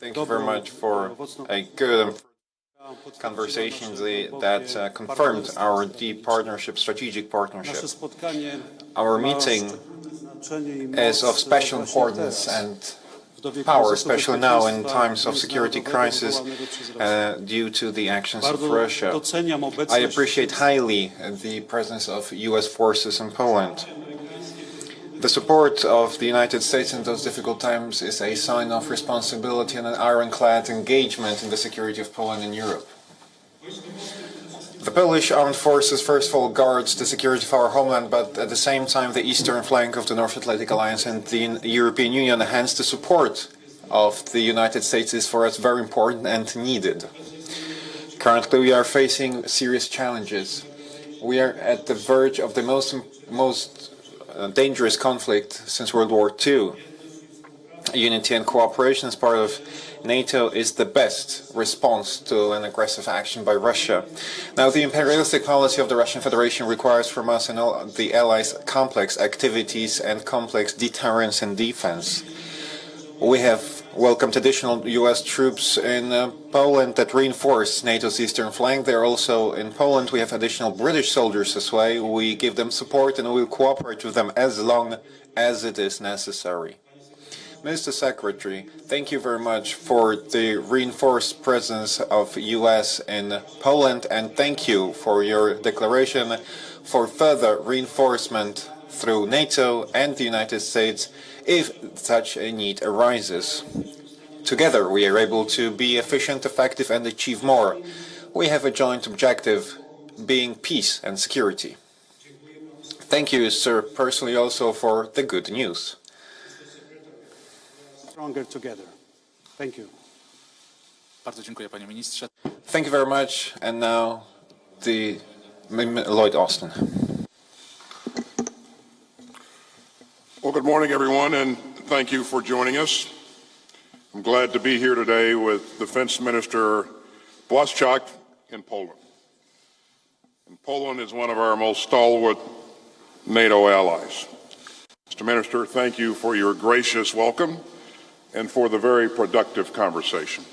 Thank you very much for a good conversation that confirmed our deep partnership, strategic partnership. Our meeting is of special importance and power, especially now in times of security crisis due to the actions of Russia. I appreciate highly the presence of US forces in Poland. The support of the United States in those difficult times is a sign of responsibility and an ironclad engagement in the security of Poland and Europe. The Polish armed forces first of all guards the security of our homeland, but at the same time the eastern flank of the North Atlantic Alliance and the European Union. Hence the support of the United States is for us very important and needed. Currently we are facing serious challenges. We are at the verge of the most dangerous conflict since World War II. Unity and cooperation as part of NATO is the best response to an aggressive action by Russia. Now, the imperialistic policy of the Russian Federation requires from us and all the allies complex activities and complex deterrence and defense. We have welcomed additional US troops in Poland that reinforce NATO's eastern flank. They're also in Poland. We have additional British soldiers as well. We give them support and we will cooperate with them as long as it is necessary. Mr. Secretary, thank you very much for the reinforced presence of US in Poland, and thank you for your declaration for further reinforcement through NATO and the United States if such a need arises. Together we are able to be efficient, effective and achieve more. We have a joint objective, being peace and security. Thank you, sir, personally also for the good news. Stronger together. Thank you. Thank you very much. And now Lloyd Austin. Well, good morning, everyone, and thank you for joining us. I'm glad to be here today with Defense Minister Błaszczak in Poland. And Poland is one of our most stalwart NATO allies. Mr. Minister, thank you for your gracious welcome and for the very productive conversation.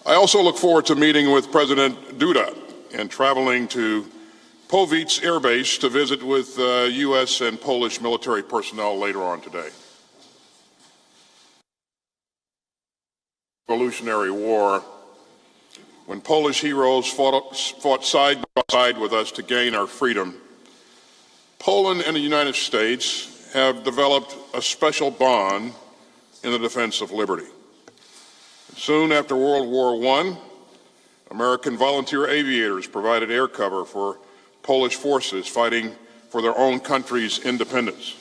I also look forward to meeting with President Duda and traveling to Powice Air Base to visit with U.S. and Polish military personnel later on today. Revolutionary War, when Polish heroes fought side by side with us to gain our freedom, Poland and the United States have developed a special bond in the defense of liberty. Soon after World War I, American volunteer aviators provided air cover for Polish forces fighting for their own country's independence.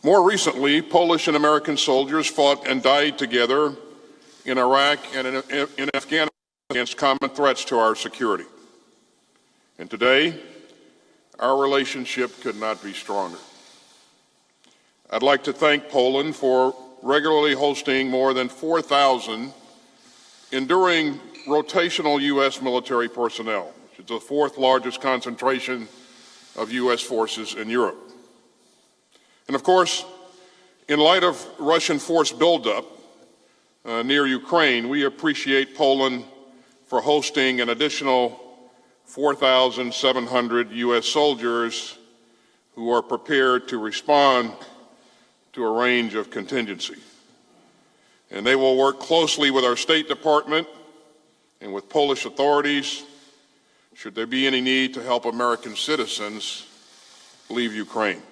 More recently, Polish and American soldiers fought and died together in Iraq and in Afghanistan against common threats to our security. And today, our relationship could not be stronger. I'd like to thank Poland for regularly hosting more than 4,000 enduring rotational U.S. military personnel, which is the fourth largest concentration of U.S. forces in Europe. And of course, in light of Russian force buildup near Ukraine, we appreciate Poland for hosting an additional 4,700 U.S. soldiers who are prepared to respond to a range of contingency. And they will work closely with our State Department and with Polish authorities should there be any need to help American citizens leave Ukraine.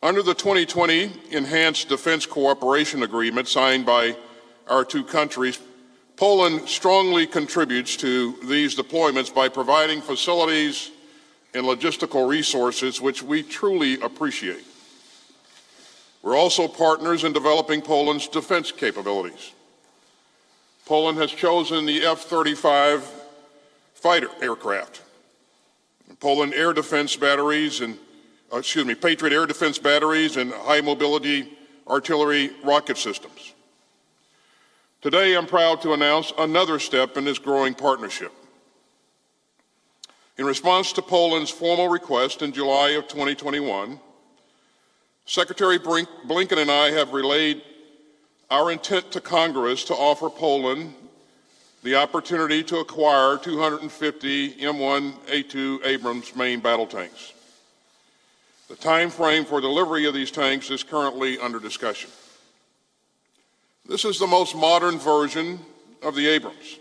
Under the 2020 Enhanced Defense Cooperation Agreement signed by our two countries, Poland strongly contributes to these deployments by providing facilities and logistical resources which we truly appreciate. We're also partners in developing Poland's defense capabilities. Poland has chosen the F-35 fighter aircraft, Poland air defense batteries and Patriot air defense batteries and high mobility artillery rocket systems. Today, I'm proud to announce another step in this growing partnership. In response to Poland's formal request in July of 2021, Secretary Blinken and I have relayed our intent to Congress to offer Poland the opportunity to acquire 250 M1A2 Abrams main battle tanks. The time frame for delivery of these tanks is currently under discussion. This is the most modern version of the Abrams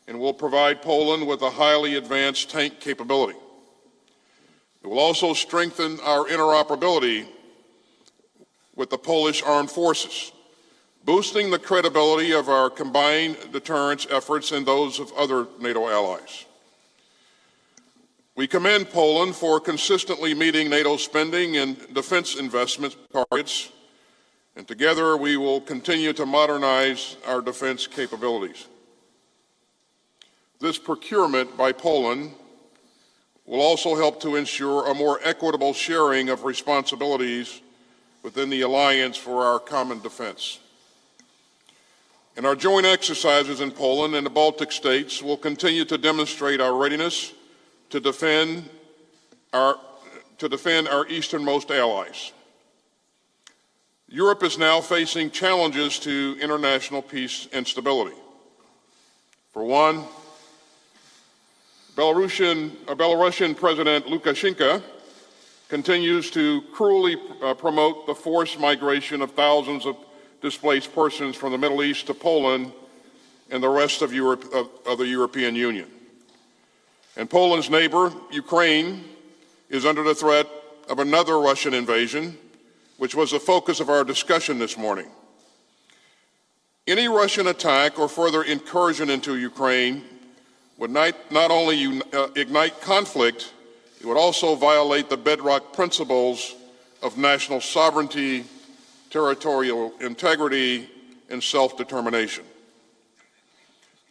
and will provide Poland with a highly advanced tank capability. It will also strengthen our interoperability with the Polish armed forces, boosting the credibility of our combined deterrence efforts and those of other NATO allies. We commend Poland for consistently meeting NATO spending and defense investment targets, and together we will continue to modernize our defense capabilities. This procurement by Poland will also help to ensure a more equitable sharing of responsibilities within the alliance for our common defense. And our joint exercises in Poland and the Baltic states will continue to demonstrate our readiness to defend our easternmost allies. Europe is now facing challenges to international peace and stability. For one, Belarusian President Lukashenko continues to cruelly promote the forced migration of thousands of displaced persons from the Middle East to Poland and the rest of Europe, of the European Union. And Poland's neighbor, Ukraine, is under the threat of another Russian invasion, which was the focus of our discussion this morning. Any Russian attack or further incursion into Ukraine would not only ignite conflict, it would also violate the bedrock principles of national sovereignty, territorial integrity, and self-determination.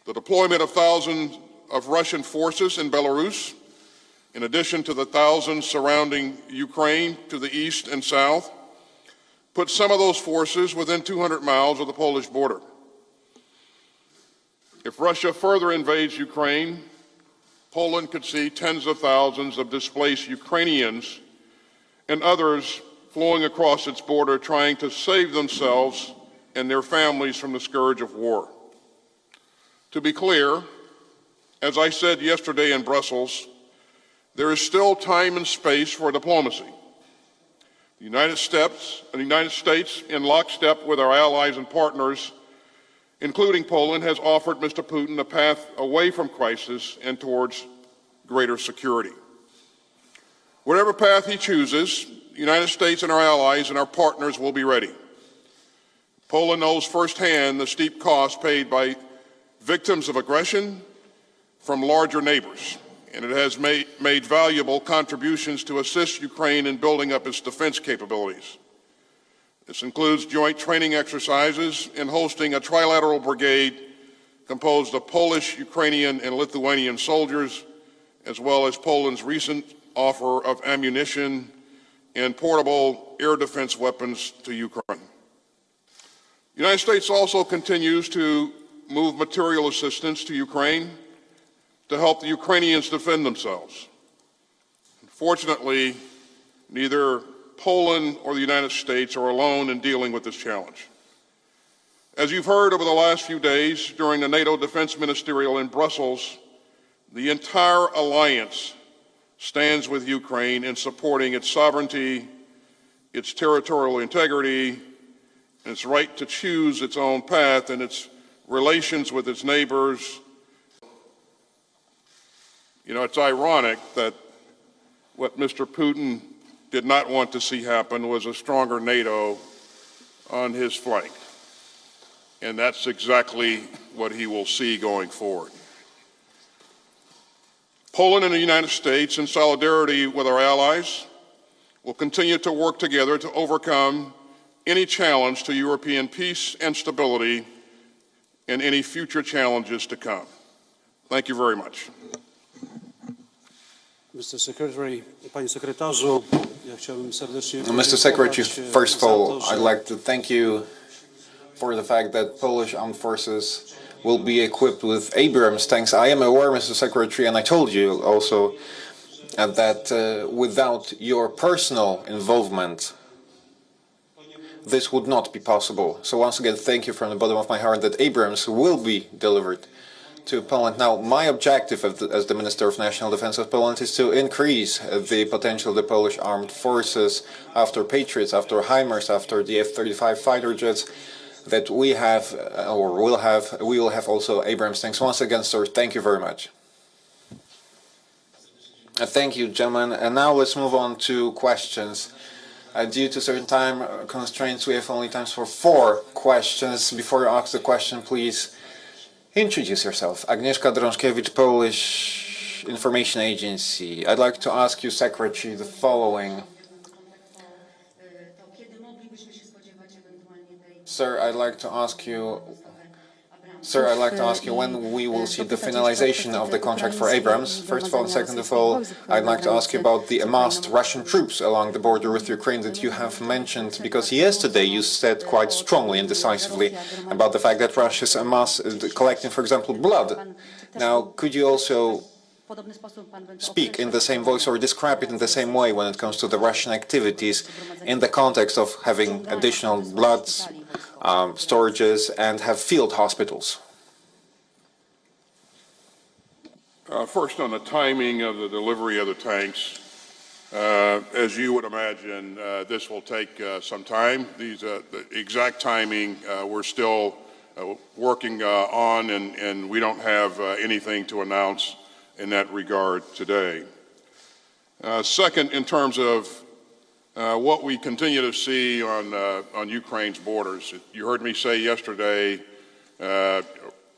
The deployment of thousands of Russian forces in Belarus, in addition to the thousands surrounding Ukraine to the east and south, put some of those forces within 200 miles of the Polish border. If Russia further invades Ukraine, Poland could see tens of thousands of displaced Ukrainians and others flowing across its border trying to save themselves and their families from the scourge of war. To be clear, as I said yesterday in Brussels, there is still time and space for diplomacy. The United States, in lockstep with our allies and partners, including Poland, has offered Mr. Putin a path away from crisis and towards greater security. Whatever path he chooses, the United States and our allies and our partners will be ready. Poland knows firsthand the steep cost paid by victims of aggression from larger neighbors, and it has made valuable contributions to assist Ukraine in building up its defense capabilities. This includes joint training exercises and hosting a trilateral brigade composed of Polish, Ukrainian, and Lithuanian soldiers, as well as Poland's recent offer of ammunition and portable air defense weapons to Ukraine. The United States also continues to move material assistance to Ukraine to help the Ukrainians defend themselves. Fortunately, neither Poland or the United States are alone in dealing with this challenge. As you've heard over the last few days during the NATO Defense Ministerial in Brussels, the entire alliance stands with Ukraine in supporting its sovereignty, its territorial integrity, and its right to choose its own path and its relations with its neighbors. You know, it's ironic that what Mr. Putin did not want to see happen was a stronger NATO on his flank. And that's exactly what he will see going forward. Poland and the United States, in solidarity with our allies, will continue to work together to overcome any challenge to European peace and stability and any future challenges to come. Thank you very much. Mr. Secretary, Panie Sekretarzu, ja chciałbym serdecznie Mr. Secretary, first of all, I'd like to thank you for the fact that Polish armed forces will be equipped with Abrams tanks. I am aware, Mr. Secretary, and I told you also that without your personal involvement this would not be possible. So once again, thank you from the bottom of my heart that Abrams will be delivered to Poland. Now, my objective as the Minister of National Defense of Poland is to increase the potential of the Polish armed forces after Patriots, after HIMARS, after the F-35 fighter jets that we have, or will have. We will have also Abrams tanks. Once again, sir, thank you very much. Thank you, gentlemen. And now let's move on to questions. Due to certain time constraints, we have only time for 4 questions. Before you ask the question, please introduce yourself. Agnieszka Drążkiewicz, Polish Information Agency. I'd like to ask you, Secretary, the following. Sir, I'd like to ask you when we will see the finalization of the contract for Abrams, first of all, and second of all, I'd like to ask you about the amassed Russian troops along the border with Ukraine that you have mentioned, because yesterday you said quite strongly and decisively about the fact that Russia is collecting, for example, blood. Now, could you also speak in the same voice or describe it in the same way when it comes to the Russian activities in the context of having additional blood storages and have field hospitals? First, on the timing of the delivery of the tanks, as you would imagine, this will take some time. The exact timing we're still working on, and we don't have anything to announce in that regard today. Second, in terms of what we continue to see on Ukraine's borders, you heard me say yesterday,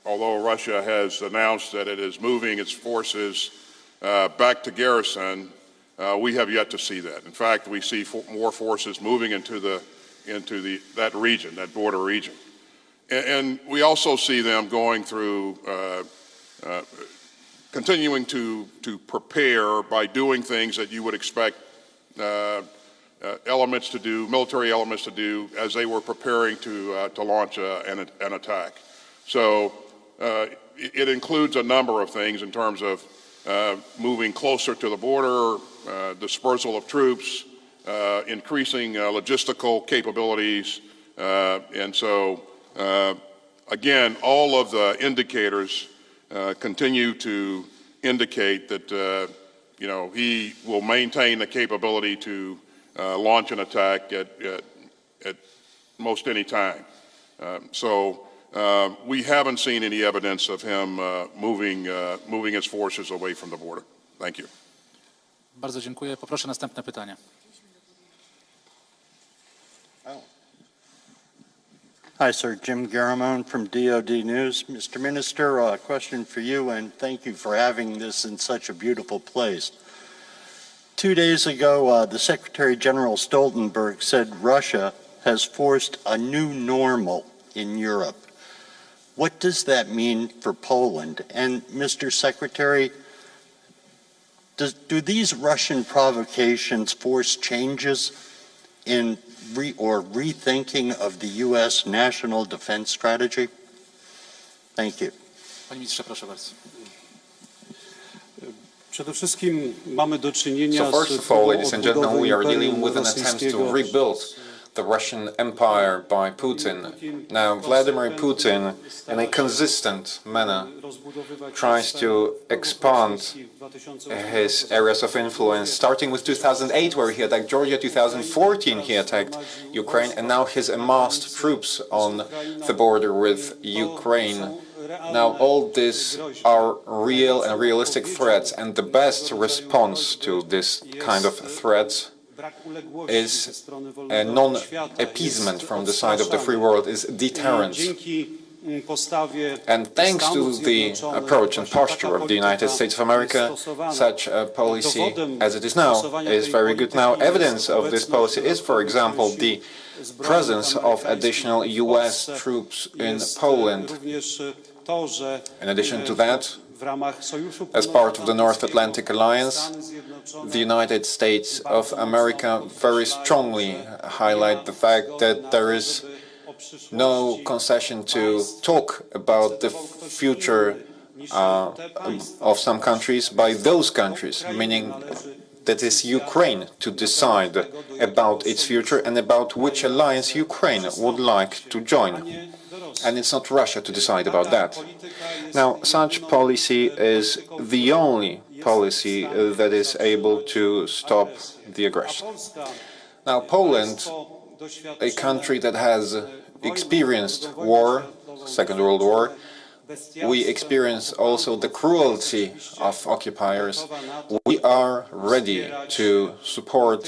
although Russia has announced that it is moving its forces back to garrison, we have yet to see that. In fact, we see more forces moving into that region, that border region, and we also see them going through. Continuing to prepare by doing things that you would expect elements to do, military elements to do, as they were preparing to launch an attack. So it includes a number of things in terms of moving closer to the border, dispersal of troops, increasing logistical capabilities, and so again, all of the indicators continue to indicate that he will maintain the capability to launch an attack at most any time. So we haven't seen any evidence of him moving his forces away from the border. Thank you. Bardzo dziękuję. Poproszę następne pytanie. Hi, sir. Jim Garamone from DoD News. Mr. Minister, a question for you, and thank you for having this in such a beautiful place. 2 days ago, the Secretary General Stoltenberg said Russia has forced a new normal in Europe. What does that mean for Poland? And, Mr. Secretary, do these Russian provocations force changes in rethinking of the U.S. national defense strategy? Thank you. Panie ministrze, proszę bardzo. Przede wszystkim mamy do czynienia So first of all, ladies and gentlemen, we are dealing with an attempt to rebuild the Russian Empire by Putin. Now, Vladimir Putin, in a consistent manner, tries to expand his areas of influence, starting with 2008, where he attacked Georgia, 2014 he attacked Ukraine, and now he's amassed troops on the border with Ukraine. Now, all these are real and realistic threats, and the best response to this kind of threats is a non-appeasement from the side of the free world, is deterrence. And thanks to the approach and posture of the United States of America, such a policy as it is now is very good. Now, evidence of this policy is, for example, the presence of additional U.S. troops in Poland. In addition to that, as part of the North Atlantic Alliance, the United States of America very strongly highlight the fact that there is no concession to talk about the future of some countries by those countries, meaning that is Ukraine to decide about its future and about which alliance Ukraine would like to join. And it's not Russia to decide about that. Now, such policy is the only policy that is able to stop the aggression. Now, Poland, a country that has experienced war, Second World War, we experience also the cruelty of occupiers. We are ready to support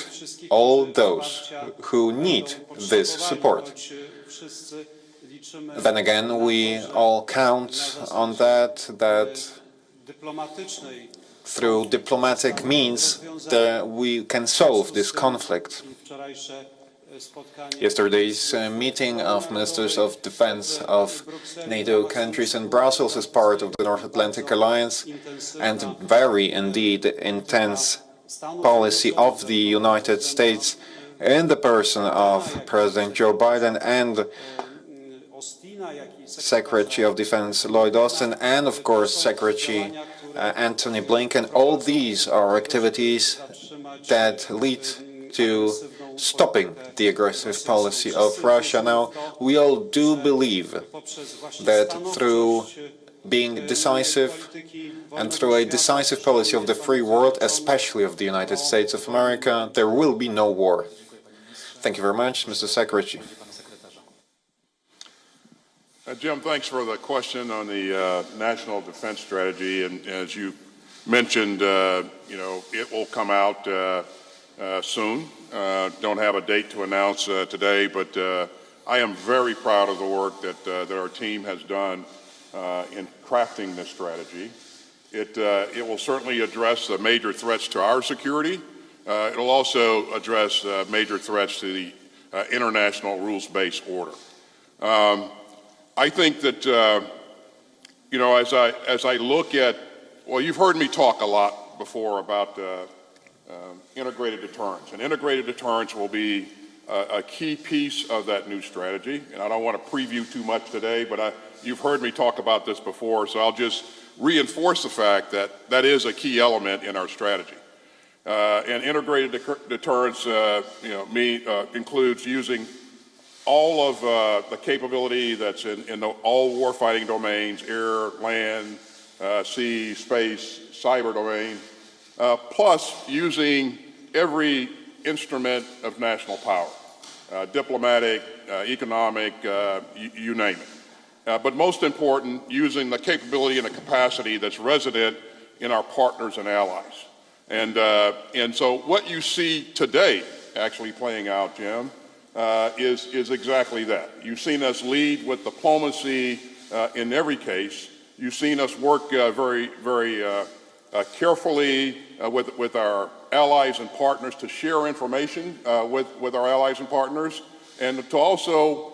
all those who need this support. Then again, we all count on that through diplomatic means that we can solve this conflict. Yesterday's meeting of ministers of defense of NATO countries in Brussels as part of the North Atlantic Alliance, and very indeed intense policy of the United States in the person of President Joe Biden and Secretary of Defense Lloyd Austin and, of course, Secretary Antony Blinken. All these are activities that lead to stopping the aggressive policy of Russia. Now, we all do believe that through being decisive and through a decisive policy of the free world, especially of the United States of America, there will be no war. Thank you very much, Mr. Secretary. Jim, thanks for the question on the national defense strategy. And as you mentioned, it will come out soon. Don't have a date to announce today, but I am very proud of the work that our team has done in crafting this strategy. It will certainly address the major threats to our security. It will also address major threats to the international rules-based order. I think that, as I look at, well, you've heard me talk a lot before about integrated deterrence. And integrated deterrence will be a key piece of that new strategy. And I don't want to preview too much today, but you've heard me talk about this before, so I'll just reinforce the fact that that is a key element in our strategy. And integrated deterrence includes using all of the capability that's in all warfighting domains, air, land, sea, space, cyber domain, plus using every instrument of national power, diplomatic, economic, you name it. But most important, using the capability and the capacity that's resident in our partners and allies. And so what you see today actually playing out, Jim, is exactly that. You've seen us lead with diplomacy in every case. You've seen us work very carefully with our allies and partners to share information with our allies and partners, and to also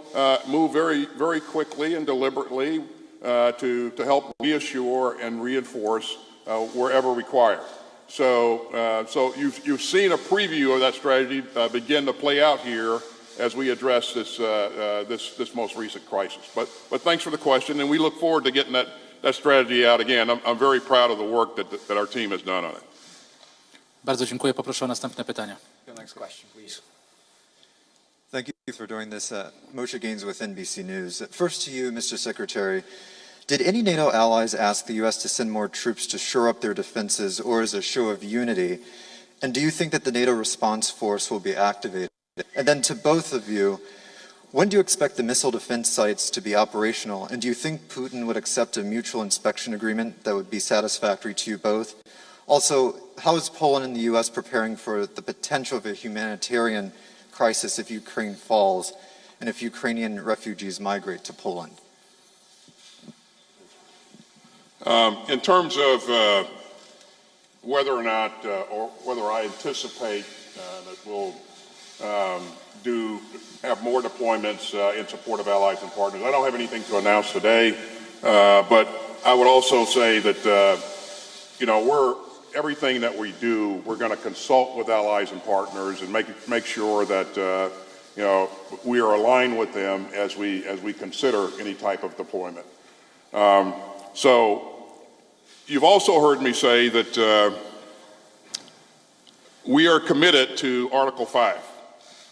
move very quickly and deliberately to help reassure and reinforce wherever required. So you've seen a preview of that strategy begin to play out here as we address this most recent crisis. But thanks for the question, and we look forward to getting that strategy out again. I'm very proud of the work that our team has done on it. Bardzo dziękuję. Poproszę o następne pytania. Next question, please. Thank you for doing this. Moshe Gaines with NBC News. First to you, Mr. Secretary. Did any NATO allies ask the U.S. to send more troops to shore up their defenses or as a show of unity? And do you think that the NATO response force will be activated? And then to both of you, when do you expect the missile defense sites to be operational? And do you think Putin would accept a mutual inspection agreement that would be satisfactory to you both? Also, how is Poland and the U.S. preparing for the potential of a humanitarian crisis if Ukraine falls and if Ukrainian refugees migrate to Poland? In terms of whether or not, or whether I anticipate that we'll have more deployments in support of allies and partners, I don't have anything to announce today, but I would also say that, everything that we do, we're going to consult with allies and partners and make sure that, we are aligned with them as we consider any type of deployment. So you've also heard me say that We are committed to Article 5,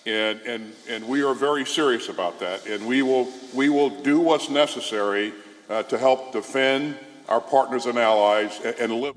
and we are very serious about that, and we will do what's necessary to help defend our partners and allies and live.